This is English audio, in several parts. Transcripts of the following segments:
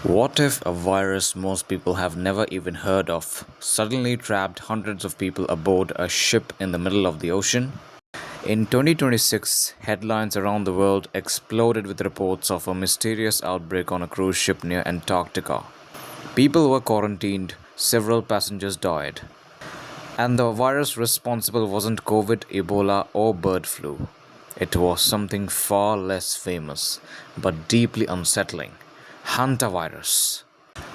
What if a virus most people have never even heard of suddenly trapped hundreds of people aboard a ship in the middle of the ocean? In 2026, headlines around the world exploded with reports of a mysterious outbreak on a cruise ship near Antarctica. People were quarantined, several passengers died, and the virus responsible wasn't COVID, Ebola, or bird flu. It was something far less famous, but deeply unsettling: Hantavirus.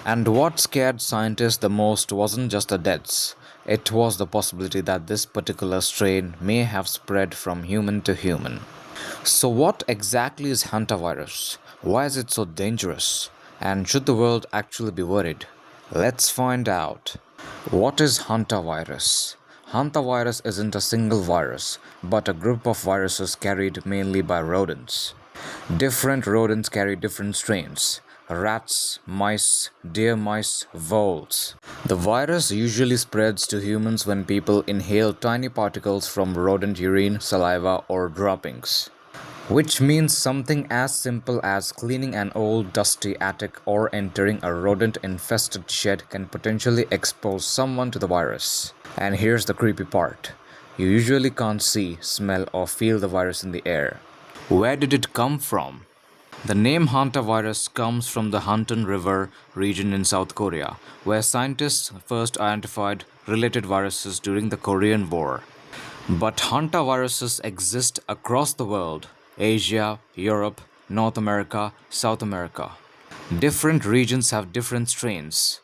And what scared scientists the most wasn't just the deaths, it was the possibility that this particular strain may have spread from human to human. So, what exactly is hantavirus? Why is it so dangerous? And should the world actually be worried? Let's find out. What is hantavirus? Hantavirus isn't a single virus, but a group of viruses carried mainly by rodents. Different rodents carry different strains: rats, mice, deer mice, voles. The virus usually spreads to humans when people inhale tiny particles from rodent urine, saliva, or droppings. Which means something as simple as cleaning an old dusty attic or entering a rodent infested shed can potentially expose someone to the virus. And here's the creepy part: you usually can't see, smell, or feel the virus in the air. Where did it come from? The name hantavirus comes from the Hantan River region in South Korea, where scientists first identified related viruses during the Korean War. But hantaviruses exist across the world: Asia, Europe, North America, South America. Different regions have different strains.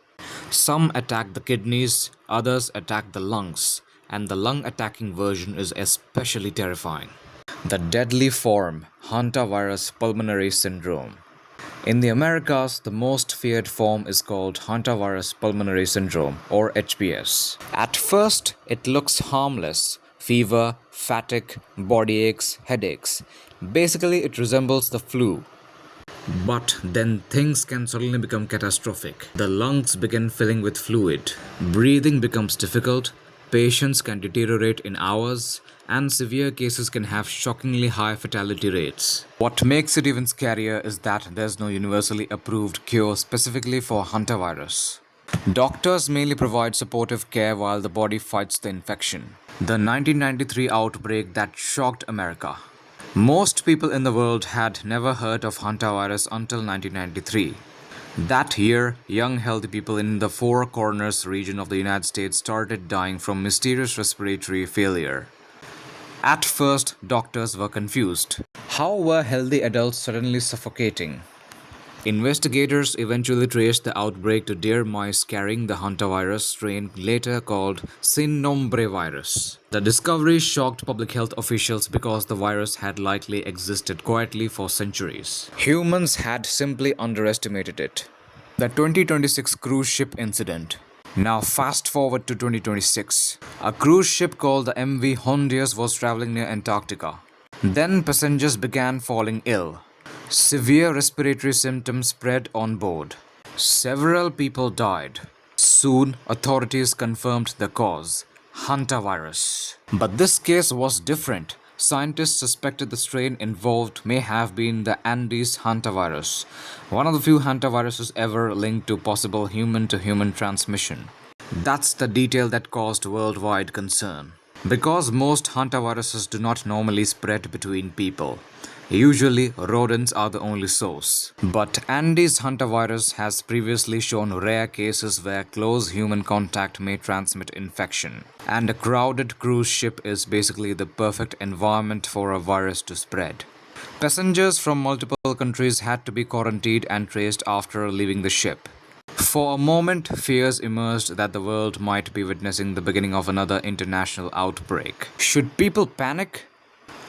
Some attack the kidneys, others attack the lungs, and the lung attacking version is especially terrifying: the deadly form, Hantavirus Pulmonary Syndrome. In the Americas, the most feared form is called Hantavirus Pulmonary Syndrome, or HPS. At first, it looks harmless: fever, fatigue, body aches, headaches. Basically, it resembles the flu. But then things can suddenly become catastrophic. The lungs begin filling with fluid, breathing becomes difficult, patients can deteriorate in hours, and severe cases can have shockingly high fatality rates. What makes it even scarier is that there's no universally approved cure specifically for hantavirus. Doctors mainly provide supportive care while the body fights the infection. The 1993 outbreak that shocked America. Most people in the world had never heard of hantavirus until 1993. That year, young healthy people in the Four Corners region of the United States started dying from mysterious respiratory failure. At first, doctors were confused. How were healthy adults suddenly suffocating? Investigators eventually traced the outbreak to deer mice carrying the hantavirus strain later called cynombravirus. The discovery shocked public health officials because the virus had likely existed quietly for centuries. Humans had simply underestimated it. The 2026 cruise ship incident. Now fast forward to 2026. A cruise ship called the MV Hondius was traveling near Antarctica. Then passengers began falling ill. Severe respiratory symptoms spread on board. Several people died. Soon, authorities confirmed the cause: hantavirus. But this case was different. Scientists suspected the strain involved may have been the Andes hantavirus, one of the few hantaviruses ever linked to possible human-to-human transmission. That's the detail that caused worldwide concern. Because most hantaviruses do not normally spread between people. Usually, rodents are the only source. But Andes hantavirus has previously shown rare cases where close human contact may transmit infection. And a crowded cruise ship is basically the perfect environment for a virus to spread. Passengers from multiple countries had to be quarantined and traced after leaving the ship. For a moment, fears emerged that the world might be witnessing the beginning of another international outbreak. Should people panic?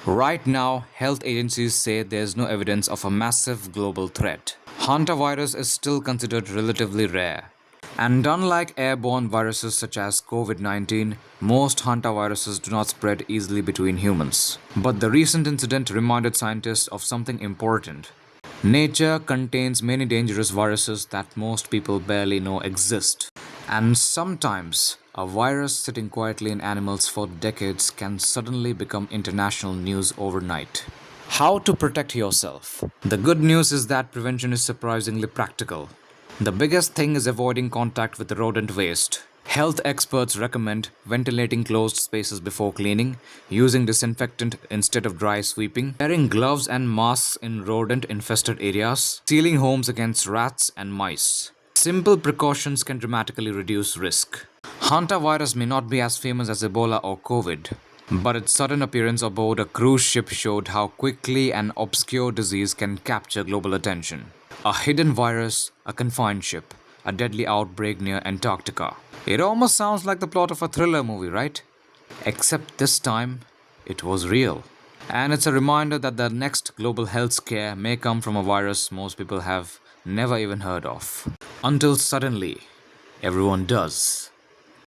Right now, health agencies say there's no evidence of a massive global threat. Hantavirus is still considered relatively rare. And unlike airborne viruses such as COVID-19, most hantaviruses do not spread easily between humans. But the recent incident reminded scientists of something important. Nature contains many dangerous viruses that most people barely know exist. And sometimes, a virus sitting quietly in animals for decades can suddenly become international news overnight. How to protect yourself? The good news is that prevention is surprisingly practical. The biggest thing is avoiding contact with rodent waste. Health experts recommend ventilating closed spaces before cleaning, using disinfectant instead of dry sweeping, wearing gloves and masks in rodent infested areas, sealing homes against rats and mice. Simple precautions can dramatically reduce risk. Hantavirus may not be as famous as Ebola or COVID, but its sudden appearance aboard a cruise ship showed how quickly an obscure disease can capture global attention. A hidden virus, a confined ship, a deadly outbreak near Antarctica. It almost sounds like the plot of a thriller movie, right? Except this time, it was real. And it's a reminder that the next global health scare may come from a virus most people have never even heard of. Until suddenly, everyone does.